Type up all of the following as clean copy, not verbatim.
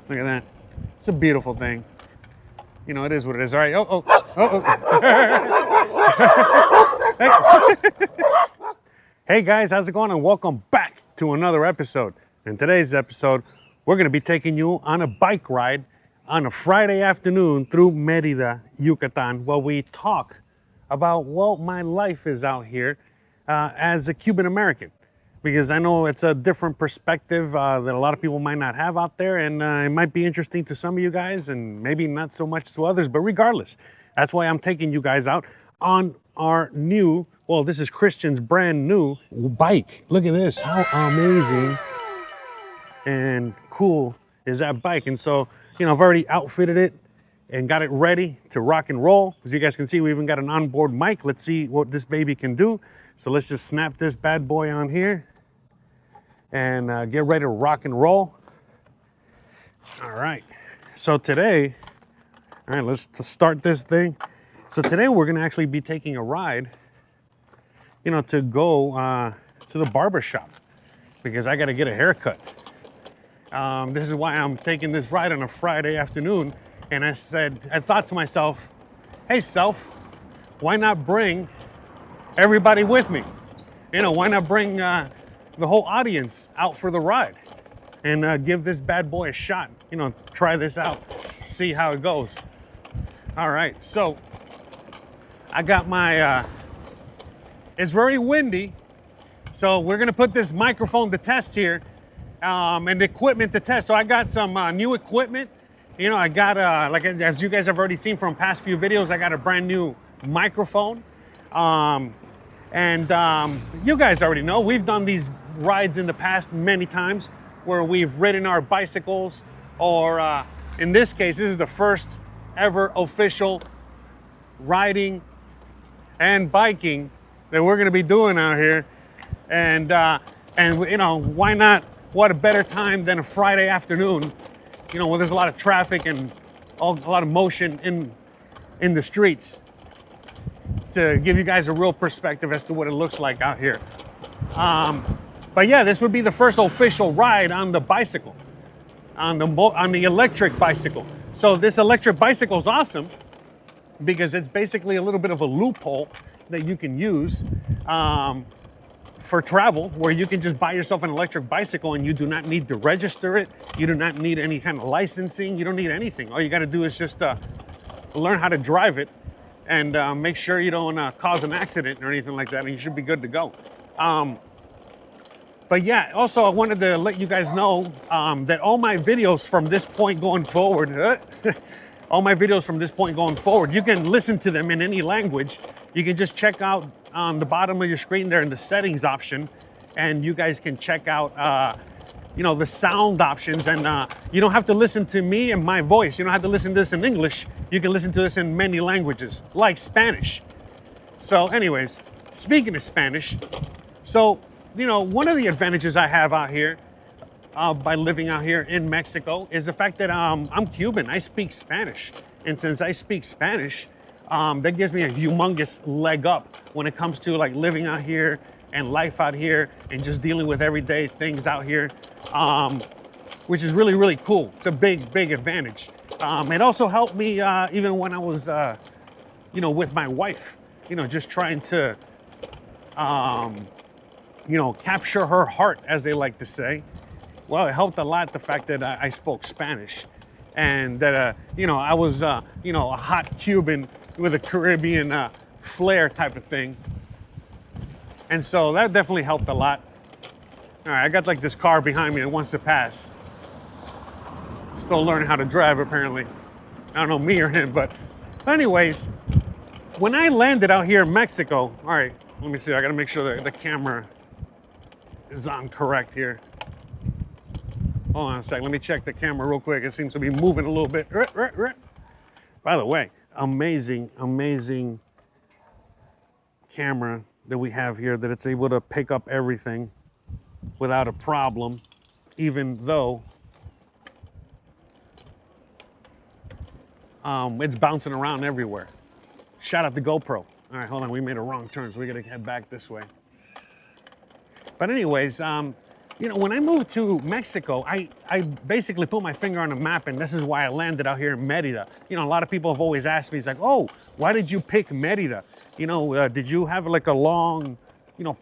Look at that. It's a beautiful thing. You know, it is what it is. All right. Oh. Hey guys, how's it going? And welcome back to another episode. In today's episode, we're going to be taking you on a bike ride on a Friday afternoon through Merida, Yucatan, while we talk about what my life is out here as a Cuban American. Because I know it's a different perspective that a lot of people might not have out there, and it might be interesting to some of you guys and maybe not so much to others, but regardless, that's why I'm taking you guys out on our new, well, this is Christian's brand new bike. Look at this, how amazing and cool is that bike. And so, you know, I've already outfitted it and got it ready to rock and roll. As you guys can see, we even got an onboard mic. Let's see what this baby can do. So let's just snap this bad boy on here and get ready to rock and roll. All right, so today, all right, let's start this thing. So today we're gonna actually be taking a ride, you know, to go to the barber shop because I gotta get a haircut. This is why I'm taking this ride on a Friday afternoon. And I thought to myself, hey self, why not bring everybody with me? You know, why not bring the whole audience out for the ride and give this bad boy a shot? You know, try this out, see how it goes. All right, so I got my, it's very windy, so we're gonna put this microphone to test here and the equipment to test. So I got some new equipment. You know, I got, like as you guys have already seen from past few videos, I got a brand new microphone. You guys already know, we've done these rides in the past many times where we've ridden our bicycles, or in this case, this is the first ever official riding and biking that we're gonna be doing out here. And you know, why not? What a better time than a Friday afternoon, you know, where there's a lot of traffic and a lot of motion in the streets, to give you guys a real perspective as to what it looks like out here. But yeah, this would be the first official ride on the bicycle, on the electric bicycle. So this electric bicycle is awesome because it's basically a little bit of a loophole that you can use for travel, where you can just buy yourself an electric bicycle and you do not need to register it. You do not need any kind of licensing. You don't need anything. All you got to do is just learn how to drive it and make sure you don't cause an accident or anything like that, and you should be good to go. But yeah, also I wanted to let you guys know that all my videos from this point going forward, you can listen to them in any language. You can just check out on the bottom of your screen there in the settings option, and you guys can check out you know, the sound options, and you don't have to listen to me and my voice. You don't have to listen to this in English. You can listen to this in many languages, like Spanish. So anyways, speaking of Spanish, so, you know, one of the advantages I have out here by living out here in Mexico is the fact that I'm Cuban. I speak Spanish. And since I speak Spanish, that gives me a humongous leg up when it comes to like living out here and life out here and just dealing with everyday things out here, which is really, really cool. It's a big, big advantage. It also helped me even when I was, you know, with my wife, you know, just trying to, you know, capture her heart, as they like to say. Well, it helped a lot, the fact that I spoke Spanish, and that, you know, I was, you know, a hot Cuban with a Caribbean flair type of thing. And so that definitely helped a lot. All right, I got like this car behind me that wants to pass. Still learning how to drive, apparently. I don't know, me or him, but anyways, when I landed out here in Mexico, all right, let me see, I gotta make sure that the camera is on correct here. Hold on a sec, let me check the camera real quick. It seems to be moving a little bit. By the way, amazing, amazing camera that we have here, that it's able to pick up everything without a problem, even though it's bouncing around everywhere. Shout out to GoPro. All right, hold on, we made a wrong turn, so we gotta head back this way. But anyways, When I moved to Mexico, I basically put my finger on the map, and this is why I landed out here in Merida. A lot of people have always asked me, it's like, oh, why did you pick Merida? Did you have like a long,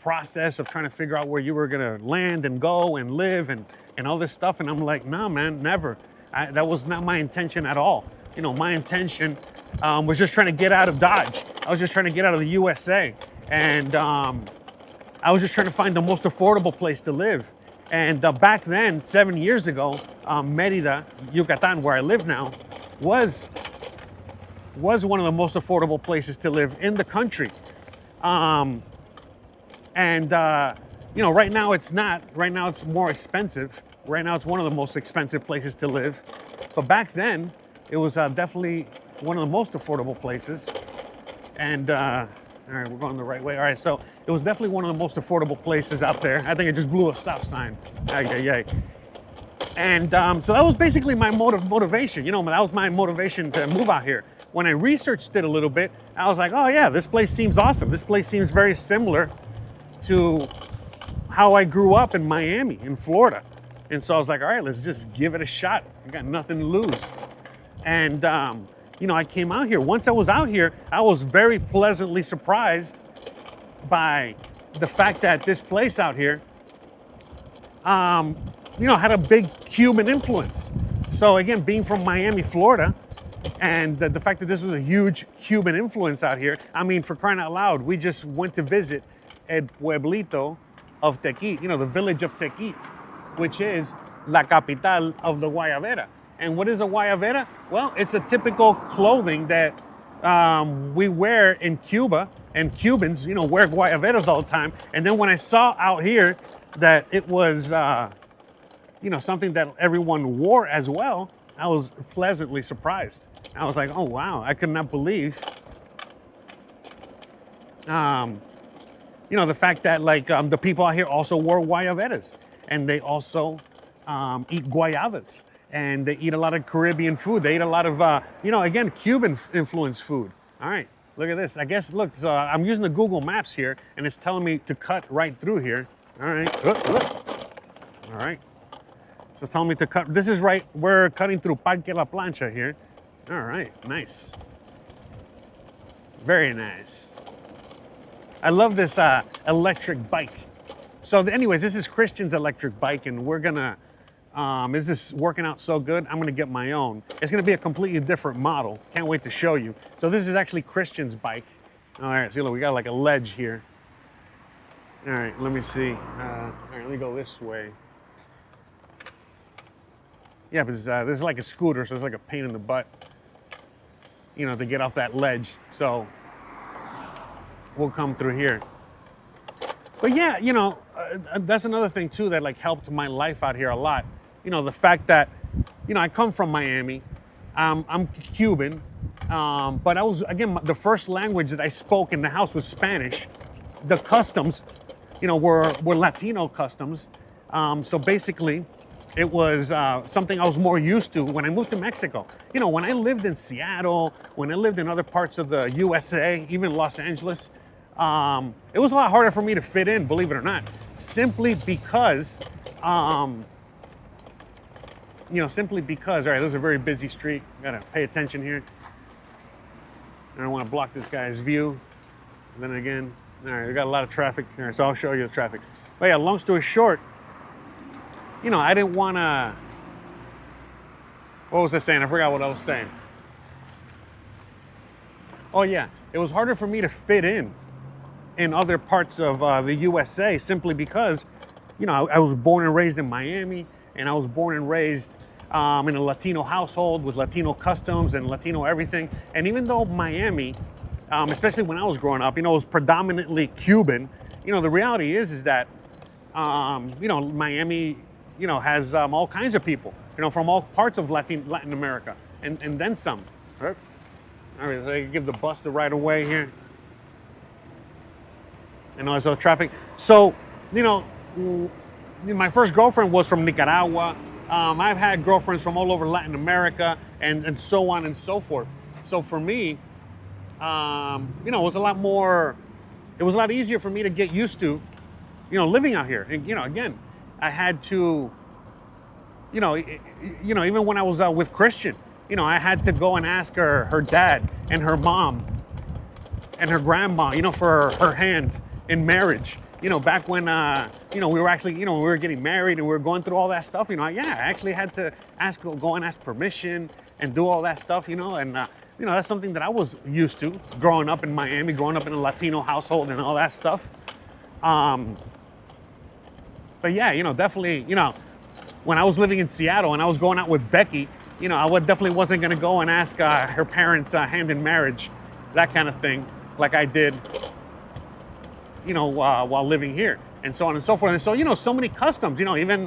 process of trying to figure out where you were gonna land and go and live and all this stuff? And I'm like, no, man, never. That was not my intention at all. My intention was just trying to get out of Dodge. I was just trying to get out of the USA. And I was just trying to find the most affordable place to live. And back then, 7 years ago, Merida, Yucatan, where I live now, was one of the most affordable places to live in the country. Right now it's not. Right now it's more expensive. Right now it's one of the most expensive places to live. But back then, it was definitely one of the most affordable places. And all right, we're going the right way. All right, so it was definitely one of the most affordable places out there. I think I just blew a stop sign. And so that was basically my motivation. That was my motivation to move out here. When I researched it a little bit, I was like, oh yeah, this place seems awesome. This place seems very similar to how I grew up in Miami, in Florida. And so I was like, all right, let's just give it a shot. I got nothing to lose. And I came out here. Once I was out here, I was very pleasantly surprised by the fact that this place out here, had a big Cuban influence. So again, being from Miami, Florida, and the fact that this was a huge Cuban influence out here, I mean, for crying out loud, we just went to visit El Pueblito of Tequit, the village of Tequit, which is la capital of the Guayabera. And what is a guayabera? Well, it's a typical clothing that we wear in Cuba, and Cubans, wear guayaberas all the time. And then when I saw out here that it was, something that everyone wore as well, I was pleasantly surprised. I was like, oh wow, I could not believe, the fact that the people out here also wore guayaberas, and they also eat guayabas. And they eat a lot of Caribbean food. They eat a lot of, again, Cuban influenced food. All right, look at this. I guess, look, so I'm using the Google Maps here, and it's telling me to cut right through here. All right, all right. So it's telling me to cut. This is right, we're cutting through Parque La Plancha here. All right, nice. Very nice. I love this electric bike. So anyways, this is Christian's electric bike, and we're gonna, this is working out so good, I'm gonna get my own. It's gonna be a completely different model. Can't wait to show you. So this is actually Christian's bike. All right, so look, we got like a ledge here. All right, let me see. All right, let me go this way. Yeah, but this is like a scooter, so it's like a pain in the butt, to get off that ledge. So we'll come through here. But yeah, that's another thing too that like helped my life out here a lot. The fact that, I come from Miami, I'm Cuban, but I was, again, the first language that I spoke in the house was Spanish. The customs, were Latino customs. So basically, it was something I was more used to when I moved to Mexico. When I lived in Seattle, when I lived in other parts of the USA, even Los Angeles, it was a lot harder for me to fit in, believe it or not, simply because, all right, this is a very busy street. Gotta pay attention here. I don't want to block this guy's view. And then again, all right, we got a lot of traffic. All right, so I'll show you the traffic. But yeah, long story short, I didn't want to, what was I saying? I forgot what I was saying. Oh yeah, it was harder for me to fit in other parts of the USA simply because, I was born and raised in Miami, and I was born and raised in a Latino household with Latino customs and Latino everything. And even though Miami, especially when I was growing up, was predominantly Cuban, the reality is that, Miami, has all kinds of people, from all parts of Latin America, and then some. All right, so I give the bus the right of way here. So traffic. So, my first girlfriend was from Nicaragua. I've had girlfriends from all over Latin America, and so on and so forth. So for me, it was a lot easier for me to get used to, living out here. And, again, I had to, even when I was with Christian, I had to go and ask her dad and her mom and her grandma, for her hand in marriage. Back when, we were actually, when we were getting married and we were going through all that stuff, I actually had to go and ask permission and do all that stuff, and, that's something that I was used to growing up in Miami, growing up in a Latino household and all that stuff. But yeah, definitely, when I was living in Seattle and I was going out with Becky, I definitely wasn't going to go and ask her parents' hand in marriage, that kind of thing, like I did, while living here, and so on and so forth. And so, so many customs, even,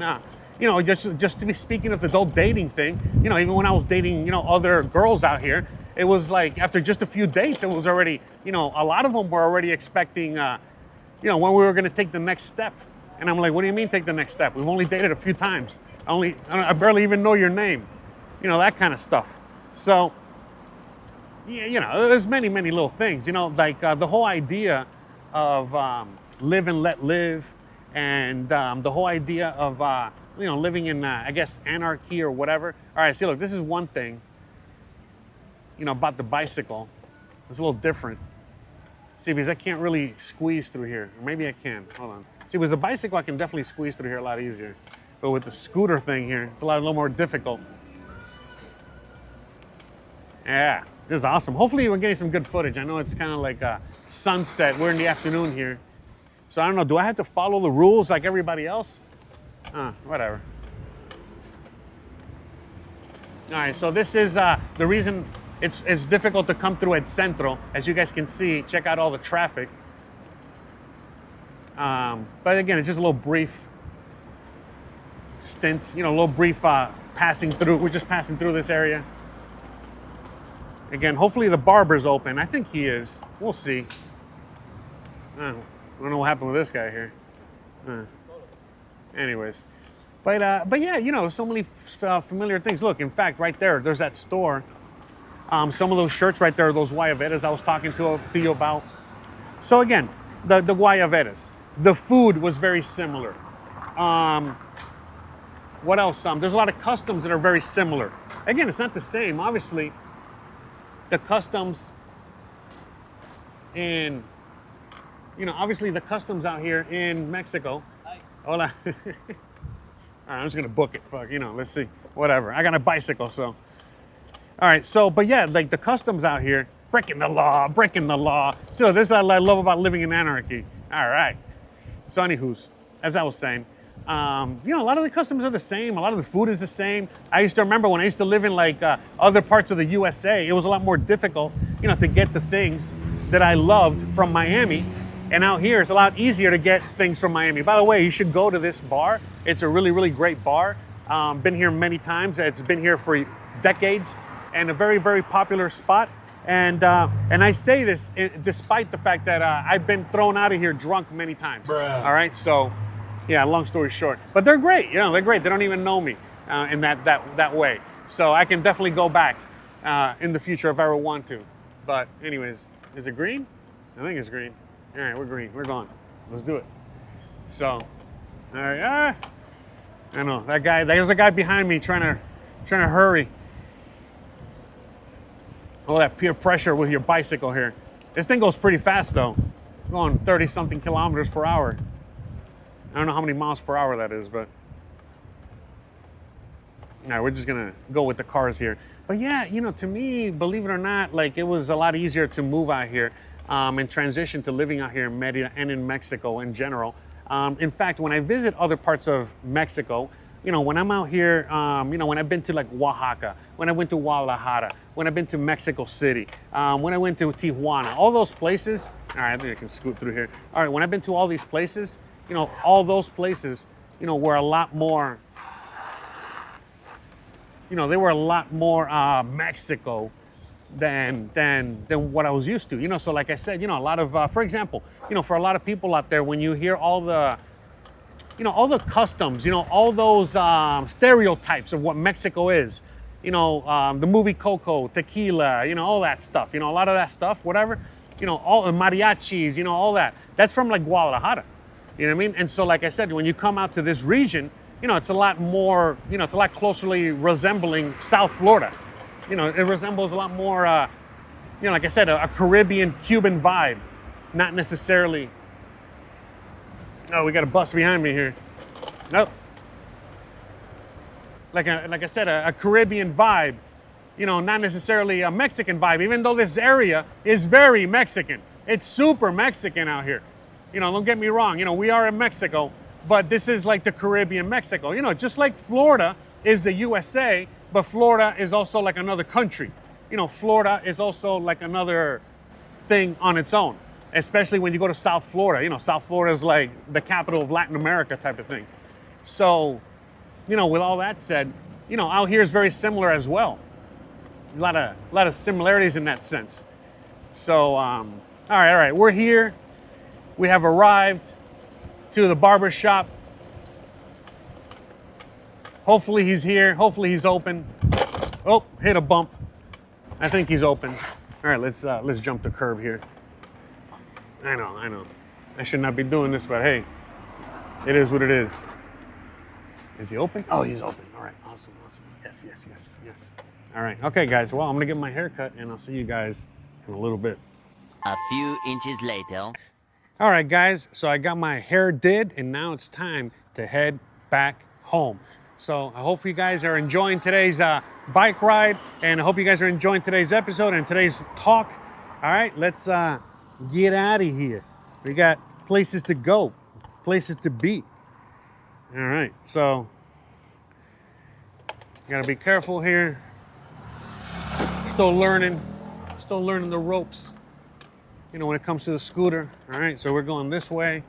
just to be speaking of the adult dating thing, even when I was dating, other girls out here, it was like after just a few dates, it was already, a lot of them were already expecting, when we were going to take the next step. And I'm like, what do you mean take the next step? We've only dated a few times. I barely even know your name, that kind of stuff. So, yeah, there's many, many little things, like the whole idea of live and let live, and the whole idea of living in I guess anarchy or whatever. All right, see, look, this is one thing about the bicycle. It's a little different. See, because I can't really squeeze through here, or maybe I can. Hold on. See, with the bicycle I can definitely squeeze through here a lot easier, but with the scooter thing here, it's a little more difficult. Yeah, this is awesome. Hopefully we're getting some good footage. I know it's kind of like sunset. We're in the afternoon here. So I don't know, do I have to follow the rules like everybody else? Whatever. All right, so this is the reason it's difficult to come through at Centro. As you guys can see, check out all the traffic. But again, it's just a little brief stint, a little brief passing through. We're just passing through this area. Again, hopefully the barber's open. I think he is. We'll see. I don't know what happened with this guy here. Anyways. But yeah, so many familiar things. Look, in fact, right there's that store. Some of those shirts right there are those guayaberas I was talking to you about. So again, the guayaberas. The food was very similar. What else? There's a lot of customs that are very similar. Again, it's not the same, obviously. The customs in, obviously the customs out here in Mexico. Hi. Hola. All right, I'm just gonna book it. Fuck, let's see. Whatever. I got a bicycle, so. All right, so, but yeah, like the customs out here, breaking the law. So this I love about living in anarchy. All right. So anywho's, as I was saying, a lot of the customs are the same. A lot of the food is the same. I used to remember when I used to live in like other parts of the USA, it was a lot more difficult, to get the things that I loved from Miami. And out here, it's a lot easier to get things from Miami. By the way, you should go to this bar. It's a really, really great bar. Been here many times. It's been here for decades and a very, very popular spot. And I say this despite the fact that I've been thrown out of here drunk many times. Bruh. All right, so yeah, long story short. But they're great, they're great. They don't even know me in that way. So I can definitely go back in the future if I ever want to. But anyways, is it green? I think it's green. All right, we're green, we're gone. Let's do it. So, all right, I know, there's a guy behind me trying to hurry. All that peer pressure with your bicycle here. This thing goes pretty fast though. Going 30 something kilometers per hour. I don't know how many miles per hour that is, but. All right, we're just gonna go with the cars here. But yeah, to me, believe it or not, like it was a lot easier to move out here and transition to living out here in Merida and in Mexico in general. In fact, when I visit other parts of Mexico, when I'm out here, when I've been to like Oaxaca, when I went to Guadalajara, when I've been to Mexico City, when I went to Tijuana, all those places, all right, I think I can scoot through here. All right, when I've been to all these places, all those places, were a lot more, they were a lot more Mexico than what I was used to. So like I said, a lot of, for example, for a lot of people out there, when you hear all the customs, all those stereotypes of what Mexico is, the movie Coco, tequila, all that stuff, a lot of that stuff, whatever, all the mariachis, all that. That's from like Guadalajara. You know what I mean? And so, like I said, when you come out to this region, it's a lot more, it's a lot closely resembling South Florida. It resembles a lot more, like I said, a Caribbean Cuban vibe, not necessarily. Oh, we got a bus behind me here. Nope. Like I said, a Caribbean vibe, not necessarily a Mexican vibe, even though this area is very Mexican. It's super Mexican out here. Don't get me wrong, we are in Mexico, but this is like the Caribbean Mexico. Just like Florida is the USA, but Florida is also like another country. Florida is also like another thing on its own, especially when you go to South Florida. South Florida is like the capital of Latin America type of thing. So, with all that said, out here is very similar as well. A lot of similarities in that sense. So, all right, we're here. We have arrived to the barber shop. Hopefully he's here. Hopefully he's open. Oh, hit a bump. I think he's open. All right, let's jump the curb here. I know. I should not be doing this, but hey, it is what it is. Is he open? Oh, he's open. All right, awesome. Yes. All right, okay, guys. Well, I'm gonna get my hair cut, and I'll see you guys in a little bit. A few inches later. All right, guys, so I got my hair did, and now it's time to head back home. So I hope you guys are enjoying today's bike ride, and I hope you guys are enjoying today's episode and today's talk. All right, let's get out of here. We got places to go, places to be. All right, so you gotta be careful here. Still learning the ropes. When it comes to the scooter. All right, so we're going this way.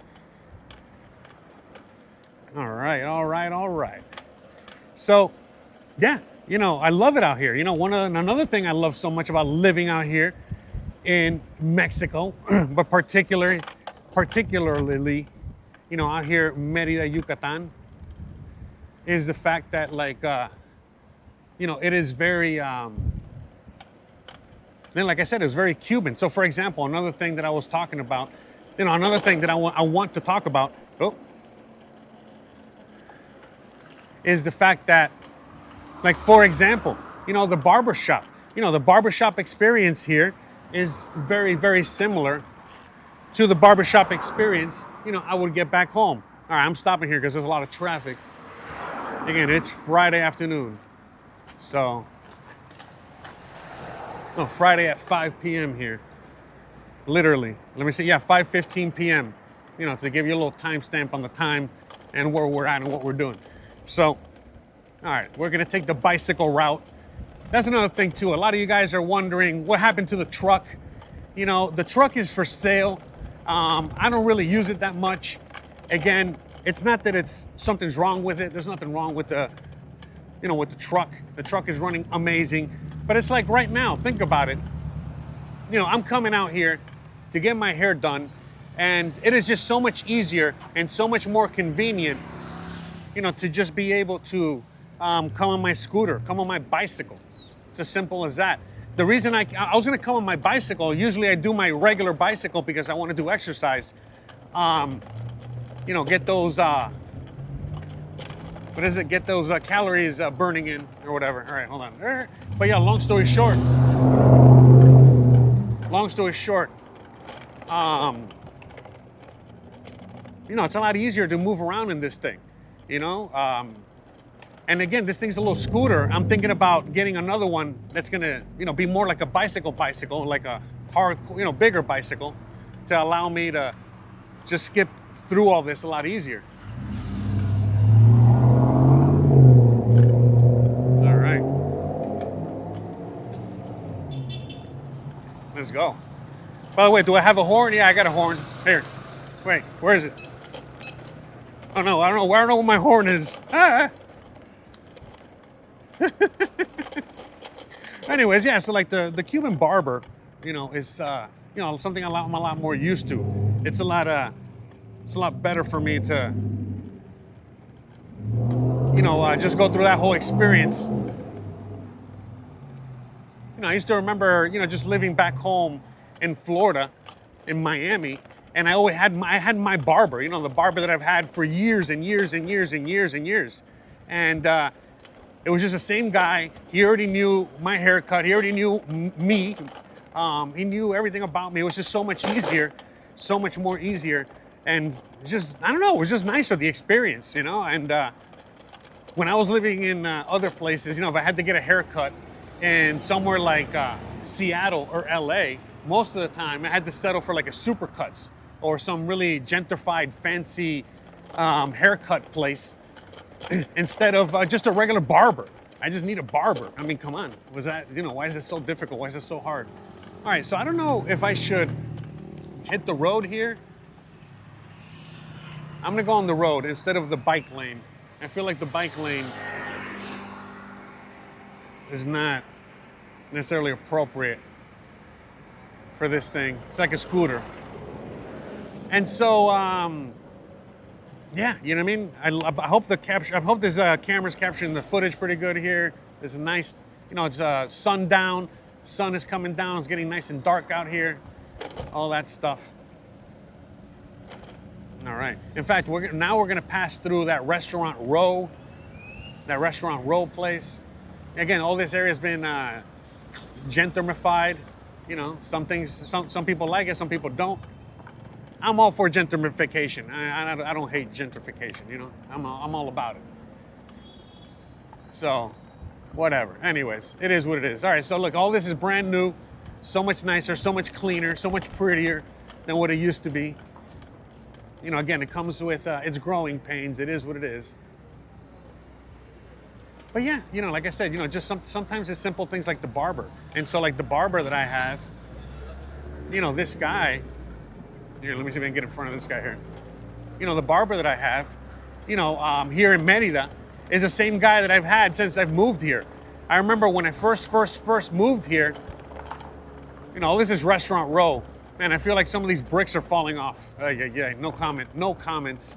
All right. So, yeah, I love it out here. Another thing I love so much about living out here in Mexico, but particularly, out here Merida, Yucatan, is the fact that it is very, and like I said, it's very Cuban. So, for example, another thing that I was talking about, another thing that I want to talk about, is the fact that, like, for example, the barbershop. The barbershop experience here is very, very similar to the barbershop experience, I would get back home. All right, I'm stopping here because there's a lot of traffic. Again, it's Friday afternoon. So, no, Friday at 5 p.m. here. Literally. Let me see. Yeah, 5:15 p.m. To give you a little timestamp on the time and where we're at and what we're doing. So, all right, we're going to take the bicycle route. That's another thing, too. A lot of you guys are wondering what happened to the truck. The truck is for sale. I don't really use it that much. Again, it's not that something's wrong with it. There's nothing wrong with the truck. The truck is running amazing. But it's like right now, think about it. I'm coming out here to get my hair done, and it is just so much easier and so much more convenient, to just be able to come on my scooter, come on my bicycle. It's as simple as that. The reason I was going to come on my bicycle, usually I do my regular bicycle because I want to do exercise. Get those, get those calories burning in or whatever. All right, hold on. But yeah, long story short, it's a lot easier to move around in this thing, and again, this thing's a little scooter. I'm thinking about getting another one that's gonna, be more like a bicycle, like a hard, bigger bicycle, to allow me to just skip through all this a lot easier. All right. Let's go. By the way, do I have a horn? Yeah, I got a horn. Here. Wait, where is it? Oh no, I don't know where my horn is. Anyways, yeah, so like the Cuban barber, is something I'm a lot more used to. It's a lot better for me to just go through that whole experience. I used to remember, just living back home in Florida, in Miami, And I had my barber, the barber that I've had for years and years and years and years and years. And it was just the same guy. He already knew my haircut. He already knew me. He knew everything about me. It was just so much easier, so much more easier. And just, I don't know, it was just nicer, the experience, And when I was living in other places, if I had to get a haircut in somewhere like Seattle or LA, most of the time I had to settle for like a Supercuts or some really gentrified, fancy haircut place instead of just a regular barber. I just need a barber. I mean, come on. Why is it so difficult? Why is it so hard? All right, so I don't know if I should hit the road here. I'm gonna go on the road instead of the bike lane. I feel like the bike lane is not necessarily appropriate for this thing. It's like a scooter. And so, yeah, you know what I mean? I hope this camera's capturing the footage pretty good here. There's a nice, it's sundown. Sun is coming down. It's getting nice and dark out here. All that stuff. All right. In fact, now we're gonna pass through that restaurant row place. Again, all this area has been gentrified. Some people like it, some people don't. I'm all for gentrification. I don't hate gentrification. I'm all about it. So, whatever. Anyways, it is what it is. All right. So look, all this is brand new, so much nicer, so much cleaner, so much prettier than what it used to be. Again, it comes with its growing pains. It is what it is. But yeah, like I said, just sometimes it's simple things like the barber. And so like the barber that I have, this guy, here, let me see if I can get in front of this guy here. The barber that I have, here in Merida is the same guy that I've had since I've moved here. I remember when I first moved here, this is Restaurant Row. Man, I feel like some of these bricks are falling off. Yeah, no comments.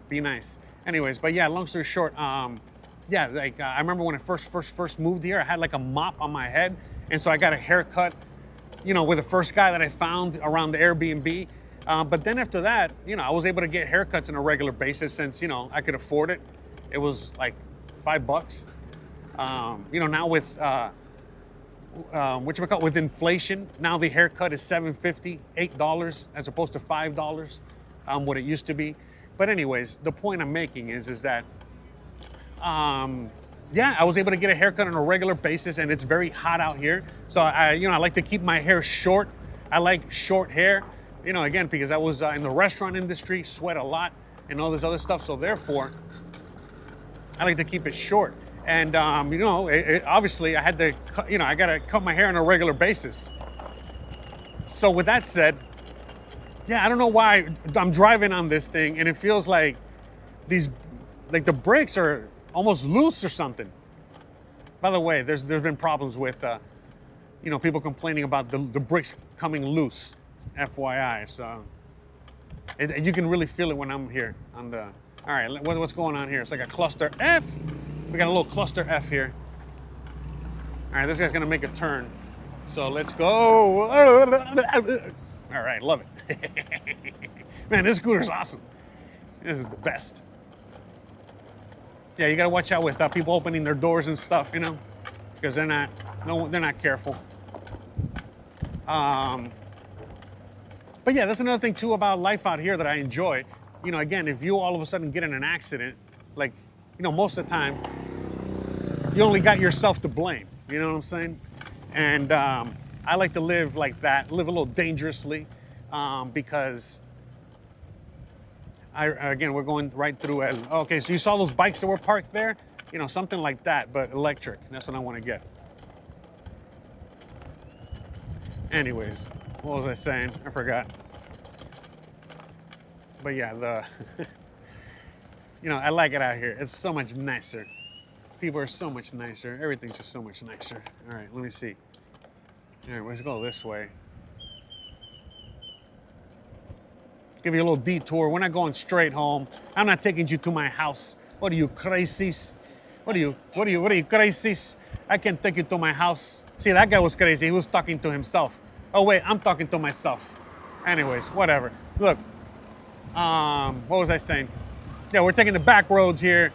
Be nice. Anyways, but yeah, long story short, I remember when I first moved here, I had like a mop on my head, and so I got a haircut, with the first guy that I found around the Airbnb. But then after that, I was able to get haircuts on a regular basis since, I could afford it. It was like $5. Now with with inflation, now the haircut is $7.50, $8 as opposed to $5, what it used to be. But anyways, the point I'm making is that, I was able to get a haircut on a regular basis, and it's very hot out here. So I like to keep my hair short. I like short hair, again, because I was in the restaurant industry, sweat a lot and all this other stuff. So therefore, I like to keep it short. And, obviously I had to, I got to cut my hair on a regular basis. So with that said, yeah, I don't know why I'm driving on this thing and it feels like the brakes are almost loose or something. By the way, there's been problems with, people complaining about the brakes coming loose, FYI. So you can really feel it when I'm here on the, all right, what's going on here? It's like a cluster F. We got a little cluster F here. All right, this guy's gonna make a turn. So let's go. All right, love it. Man, this scooter's awesome. This is the best. Yeah, you gotta watch out with people opening their doors and stuff, because they're not careful. But yeah, that's another thing too about life out here that I enjoy. Again, if you all of a sudden get in an accident, like, most of the time, you only got yourself to blame. You know what I'm saying? And I like to live like that, live a little dangerously, because we're going right through it. Okay, so you saw those bikes that were parked there? Something like that, but electric. That's what I want to get. Anyways, what was I saying? I forgot. But yeah, I like it out here. It's so much nicer. People are so much nicer. Everything's just so much nicer. All right, let me see. All right, let's go this way. Give you a little detour. We're not going straight home. I'm not taking you to my house. What are you, crazies? What are you, crazies? I can't take you to my house. See, that guy was crazy. He was talking to himself. Oh wait, I'm talking to myself. Anyways, whatever. Look, what was I saying? Yeah, we're taking the back roads here.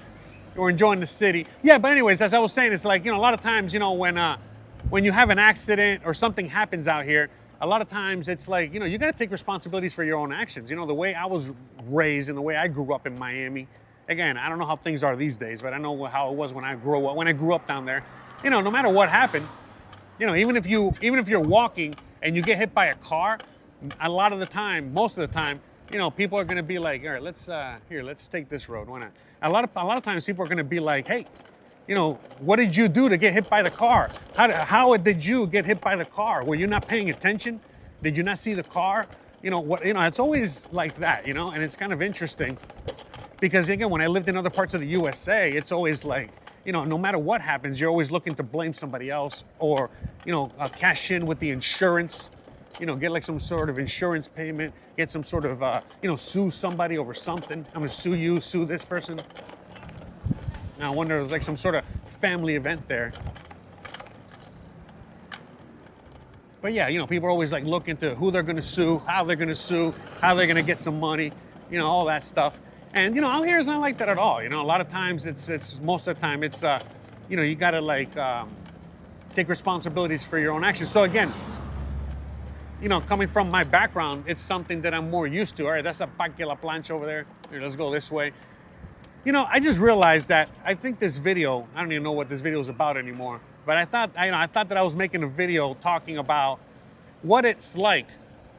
We're enjoying the city. Yeah, but anyways, as I was saying, it's like, a lot of times, when you have an accident or something happens out here, a lot of times it's like, you got to take responsibilities for your own actions. The way I was raised and the way I grew up in Miami. Again, I don't know how things are these days, but I know how it was when I grew up down there. No matter what happened, even if you're walking and you get hit by a car, a lot of the time, most of the time, people are going to be like, all right, let's take this road. Why not? A lot of times people are going to be like, hey, what did you do to get hit by the car? How did you get hit by the car? Were you not paying attention? Did you not see the car? It's always like that, and it's kind of interesting because, again, when I lived in other parts of the USA, it's always like, no matter what happens, you're always looking to blame somebody else or, cash in with the insurance, get like some sort of insurance payment, get some sort of, sue somebody over something. I'm gonna sue you, sue this person. Now I wonder if there's like some sort of family event there. But yeah, people are always like looking to who they're gonna sue, how they're gonna get some money, all that stuff. And out here it's not like that at all. A lot of times it's most of the time it's you gotta like take responsibilities for your own actions. So again, coming from my background, it's something that I'm more used to. All right, that's a Parque La Plancha over there. Here, let's go this way. I just realized that I think this video, I don't even know what this video is about anymore, but I thought that I was making a video talking about what it's like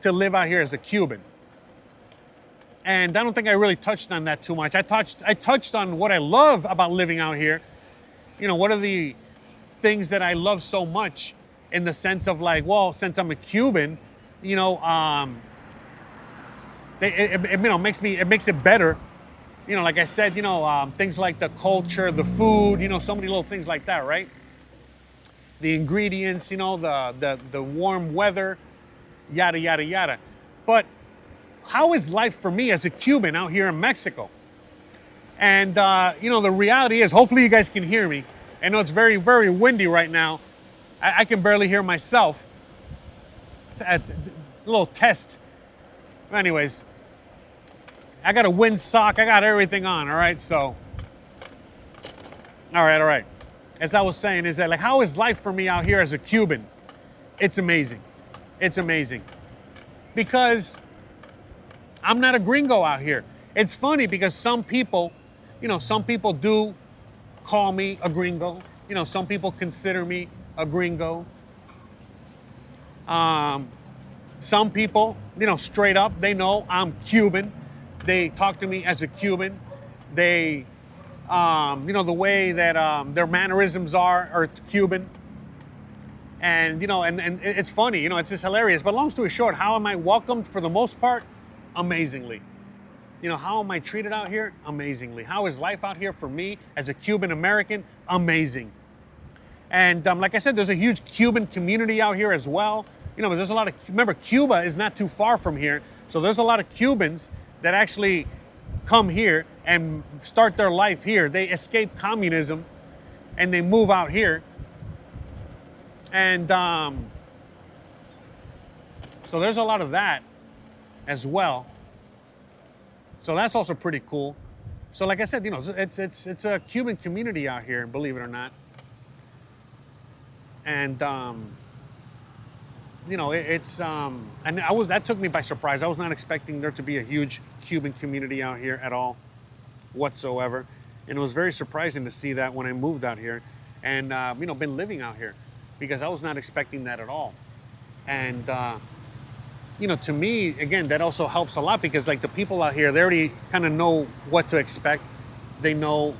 to live out here as a Cuban. And I don't think I really touched on that too much. I touched on what I love about living out here. What are the things that I love so much in the sense of like, well, since I'm a Cuban, it makes it better. Like I said, things like the culture, the food, so many little things like that, right? The ingredients, the warm weather, yada, yada, yada. But how is life for me as a Cuban out here in Mexico? And, the reality is, hopefully you guys can hear me. I know it's very, very windy right now. I can barely hear myself. A little test. Anyways, I got a windsock. I got everything on, all right? So, all right. As I was saying, is that like, how is life for me out here as a Cuban? It's amazing. It's amazing. Because I'm not a gringo out here. It's funny because some people do call me a gringo. Some people consider me a gringo. Some people, straight up, they know I'm Cuban. They talk to me as a Cuban. They, the way that their mannerisms are Cuban. And, and it's funny, it's just hilarious. But long story short, how am I welcomed for the most part? Amazingly. How am I treated out here? Amazingly. How is life out here for me as a Cuban American? Amazing. And like I said, there's a huge Cuban community out here as well. There's a lot of, remember, Cuba is not too far from here. So there's a lot of Cubans that actually come here and start their life here. They escape communism and they move out here. And so there's a lot of that as well. So that's also pretty cool. So like I said, it's a Cuban community out here, believe it or not. And and that took me by surprise. I was not expecting there to be a huge Cuban community out here at all, whatsoever. And it was very surprising to see that when I moved out here, and been living out here, because I was not expecting that at all. And to me, again, that also helps a lot because like the people out here, they already kind of know what to expect. They know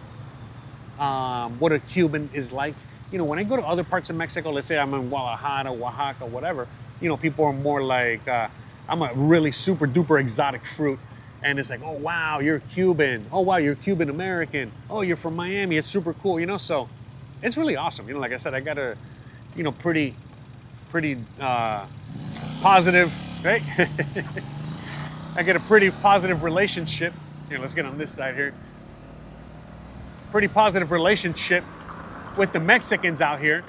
what a Cuban is like. When I go to other parts of Mexico, let's say I'm in Guadalajara, Oaxaca, whatever, people are more like, I'm a really super duper exotic fruit. And it's like, oh, wow, you're Cuban. Oh, wow, you're Cuban American. Oh, you're from Miami. It's super cool, so it's really awesome. Like I said, I got a, pretty positive, right? I get a pretty positive relationship. Here, let's get on this side here. Pretty positive relationship with the Mexicans out here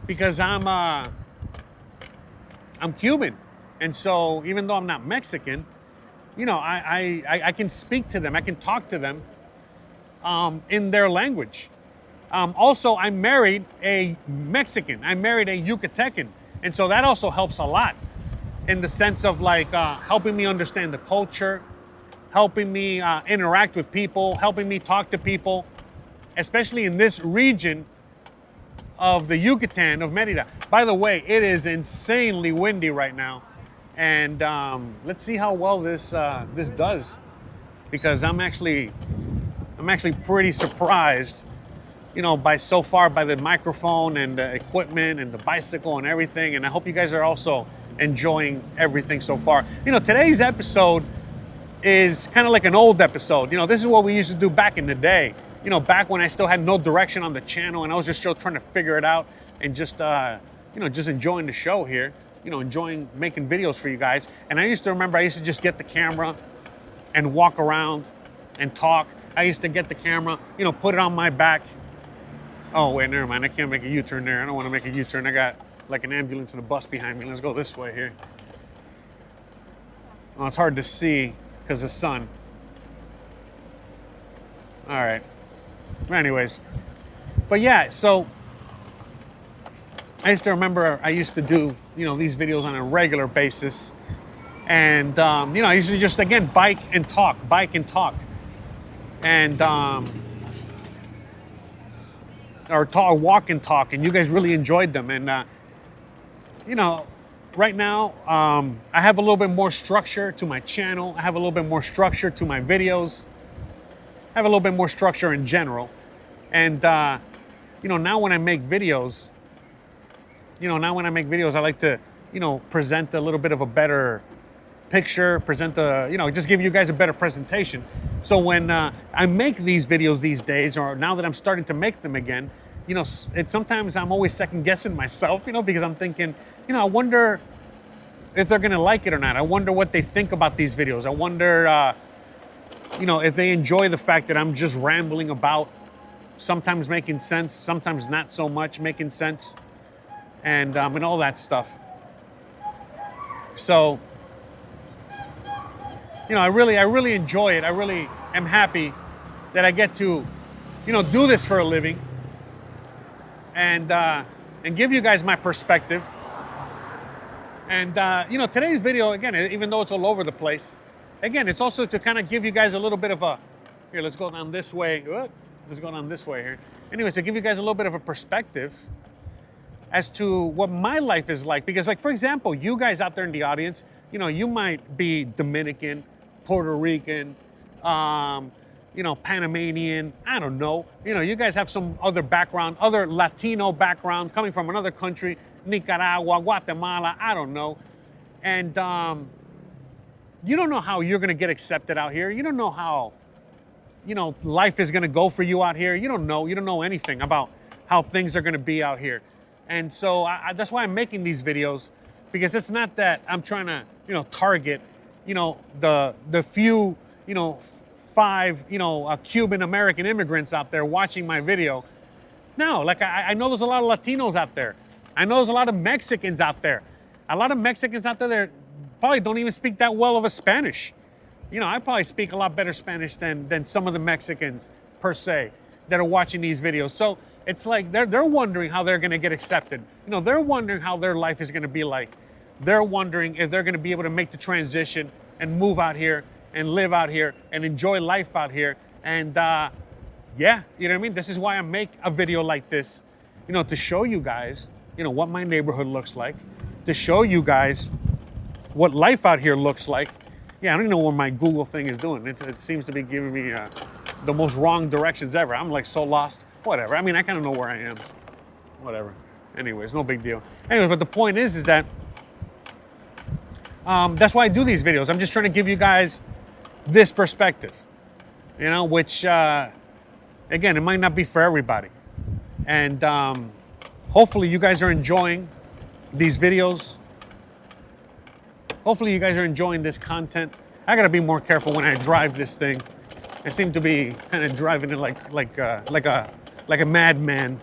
because I'm I'm Cuban. And so even though I'm not Mexican, you know, I can speak to them. I can talk to them in their language. Also, I married a Mexican. I married a Yucatecan. And so that also helps a lot in the sense of like helping me understand the culture, helping me interact with people, helping me talk to people, especially in this region of the Yucatan of Merida. By the way, it is insanely windy right now. And let's see how well this does, because I'm actually pretty surprised, you know, by the microphone and the equipment and the bicycle and everything. And I hope you guys are also enjoying everything so far. You know, today's episode is kind of like an old episode. You know, this is what we used to do back in the day. You know, back when I still had no direction on the channel and I was just still trying to figure it out and just, you know, just enjoying the show here. You know, enjoying making videos for you guys. And I used to just get the camera and walk around and talk. I used to get the camera, you know, put it on my back. Oh, wait, never mind. I can't make a U-turn there. I don't want to make a U-turn. I got like an ambulance and a bus behind me. Let's go this way here. Oh, it's hard to see because of the sun. All right. Anyways. But yeah, so I used to remember I used to do, you know, these videos on a regular basis. And, you know, I used to just, again, bike and talk. And, or walk and talk. And you guys really enjoyed them. And, you know, right now, I have a little bit more structure to my channel. I have a little bit more structure to my videos. I have a little bit more structure in general. And, you know, now when I make videos, I like to, you know, present a little bit of a better picture, you know, just give you guys a better presentation. So when I make these videos these days, or now that I'm starting to make them again, you know, sometimes I'm always second guessing myself, you know, because I'm thinking, you know, I wonder if they're going to like it or not. I wonder what they think about these videos. I wonder, you know, if they enjoy the fact that I'm just rambling about, sometimes making sense, sometimes not so much making sense. And all that stuff. So, you know, I really enjoy it. I really am happy that I get to, you know, do this for a living, and give you guys my perspective. And you know, today's video, again, even though it's all over the place, again, it's also to kind of give you guys a little bit of a, here, let's go down this way. Let's go down this way here. Anyways, to give you guys a little bit of a perspective as to what my life is like. Because, like, for example, you guys out there in the audience, you know, you might be Dominican, Puerto Rican, you know, Panamanian, I don't know. You know, you guys have some other background, other Latino background, coming from another country, Nicaragua, Guatemala, I don't know. And you don't know how you're gonna get accepted out here. You don't know how, you know, life is gonna go for you out here. You don't know anything about how things are gonna be out here. And so that's why I'm making these videos, because it's not that I'm trying to, you know, target, you know, the few, you know, 5, you know, Cuban American immigrants out there watching my video. No, like I know there's a lot of Latinos out there. I know there's a lot of Mexicans out there. A lot of Mexicans out there that probably don't even speak that well of a Spanish. You know, I probably speak a lot better Spanish than some of the Mexicans per se that are watching these videos. So it's like they're wondering how they're going to get accepted. You know, they're wondering how their life is going to be like. They're wondering if they're going to be able to make the transition and move out here and live out here and enjoy life out here. And yeah, you know what I mean? This is why I make a video like this, you know, to show you guys, you know, what my neighborhood looks like, to show you guys what life out here looks like. Yeah, I don't even know what my Google thing is doing. It seems to be giving me the most wrong directions ever. I'm like so lost. Whatever. I mean, I kind of know where I am. Whatever. Anyways, no big deal. Anyways, but the point is that that's why I do these videos. I'm just trying to give you guys this perspective, you know, which, again, it might not be for everybody. And hopefully you guys are enjoying these videos. Hopefully you guys are enjoying this content. I gotta be more careful when I drive this thing. I seem to be kind of driving it like a madman.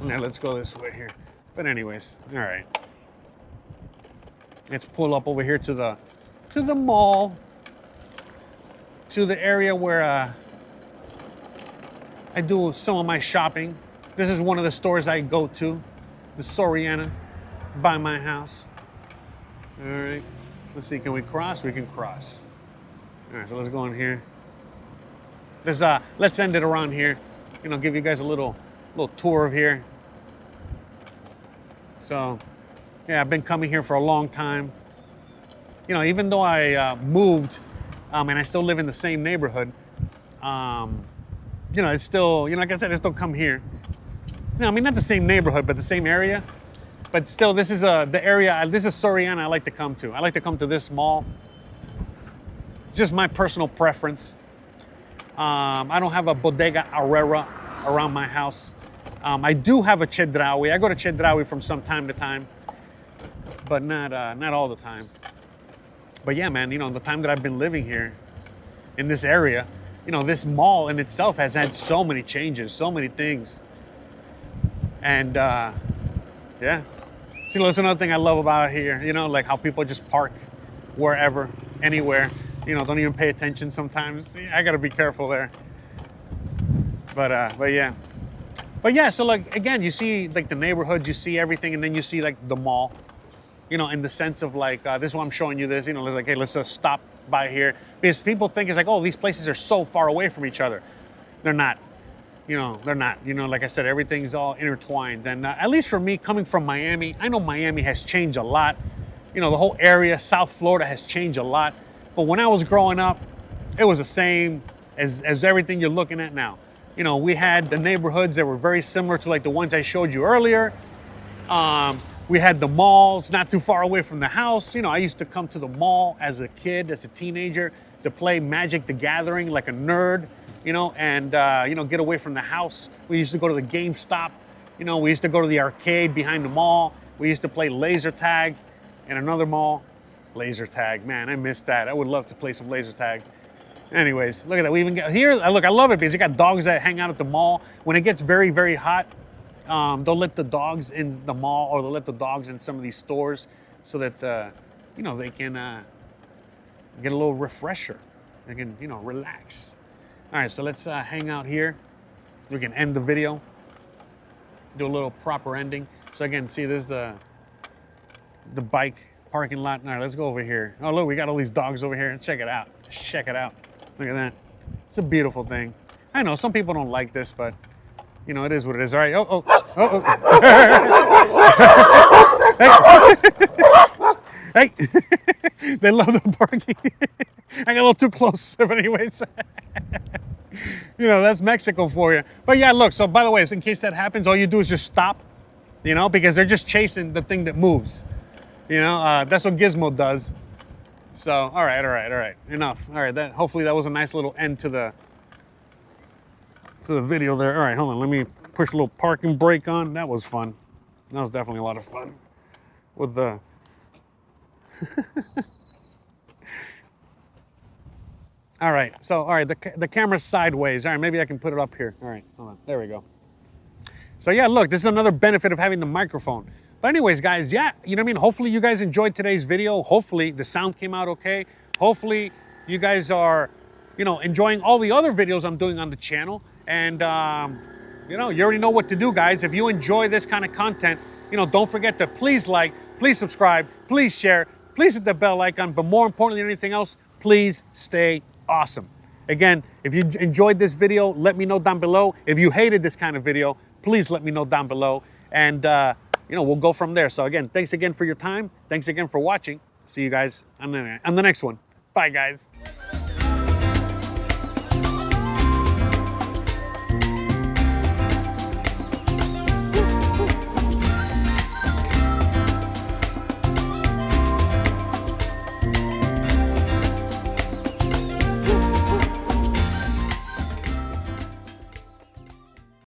Now let's go this way here. But anyways, all right. Let's pull up over here to the mall, to the area where I do some of my shopping. This is one of the stores I go to, the Soriana, by my house. All right, let's see, can we cross? We can cross. All right, so let's go in here. Let's end it around here. You know, give you guys a little tour of here. So, yeah, I've been coming here for a long time. You know, even though I moved, and I still live in the same neighborhood, you know, it's still, you know, like I said, I still come here. No, I mean, not the same neighborhood, but the same area. But still, this is the area, this is Soriana I like to come to. I like to come to this mall. It's just my personal preference. I don't have a bodega Herrera around my house. I do have a Chedraui. I go to Chedraui from some time to time, but not all the time. But yeah, man, you know, the time that I've been living here in this area, you know, this mall in itself has had so many changes, so many things. And yeah. See, that's another thing I love about here, you know, like how people just park wherever, anywhere, you know, don't even pay attention sometimes. I gotta be careful there. But yeah. But yeah, so like, again, you see like the neighborhoods, you see everything, and then you see like the mall, you know, in the sense of like, this is why I'm showing you this, you know, like, hey, let's just stop by here. Because people think it's like, oh, these places are so far away from each other. They're not, you know, they're not. You know, like I said, everything's all intertwined. And at least for me, coming from Miami, I know Miami has changed a lot. You know, the whole area, South Florida has changed a lot. But when I was growing up, it was the same as everything you're looking at now. You know, we had the neighborhoods that were very similar to like the ones I showed you earlier. We had the malls not too far away from the house. You know, I used to come to the mall as a kid, as a teenager, to play Magic the Gathering like a nerd, you know, and, you know, get away from the house. We used to go to the GameStop. You know, we used to go to the arcade behind the mall. We used to play laser tag in another mall. Laser tag, man, I missed that. I would love to play some laser tag. Anyways, look at that. We even got here. Look, I love it because you got dogs that hang out at the mall. When it gets very, very hot, they'll let the dogs in the mall, or they'll let the dogs in some of these stores so that, you know, they can get a little refresher. They can, you know, relax. All right, so let's hang out here. We can end the video, do a little proper ending. So again, see, there's the bike parking lot. All right, let's go over here. Oh, look, we got all these dogs over here. Check it out. Check it out. Look at that. It's a beautiful thing. I know some people don't like this, but you know, it is what it is. All right. Hey. Hey. They love the parking. I got a little too close, but anyways. You know, that's Mexico for you. But yeah, look, so by the way, in case that happens, all you do is just stop, you know, because they're just chasing the thing that moves. You know, that's what Gizmo does. So, all right. Enough. All right, hopefully that was a nice little end to the video there. All right, hold on. Let me push a little parking brake on. That was fun. That was definitely a lot of fun. With the All right. So, all right, the camera's sideways. All right, maybe I can put it up here. All right, hold on. There we go. So yeah, look, this is another benefit of having the microphone. But anyways, guys, yeah, you know what I mean? Hopefully you guys enjoyed today's video. Hopefully the sound came out okay. Hopefully you guys are, you know, enjoying all the other videos I'm doing on the channel. And, you know, you already know what to do, guys. If you enjoy this kind of content, you know, don't forget to please like, please subscribe, please share, please hit the bell icon. But more importantly than anything else, please stay awesome. Again, if you enjoyed this video, let me know down below. If you hated this kind of video, please let me know down below. And, you know, we'll go from there. So again, thanks again for your time. Thanks again for watching. See you guys on the next one. Bye, guys.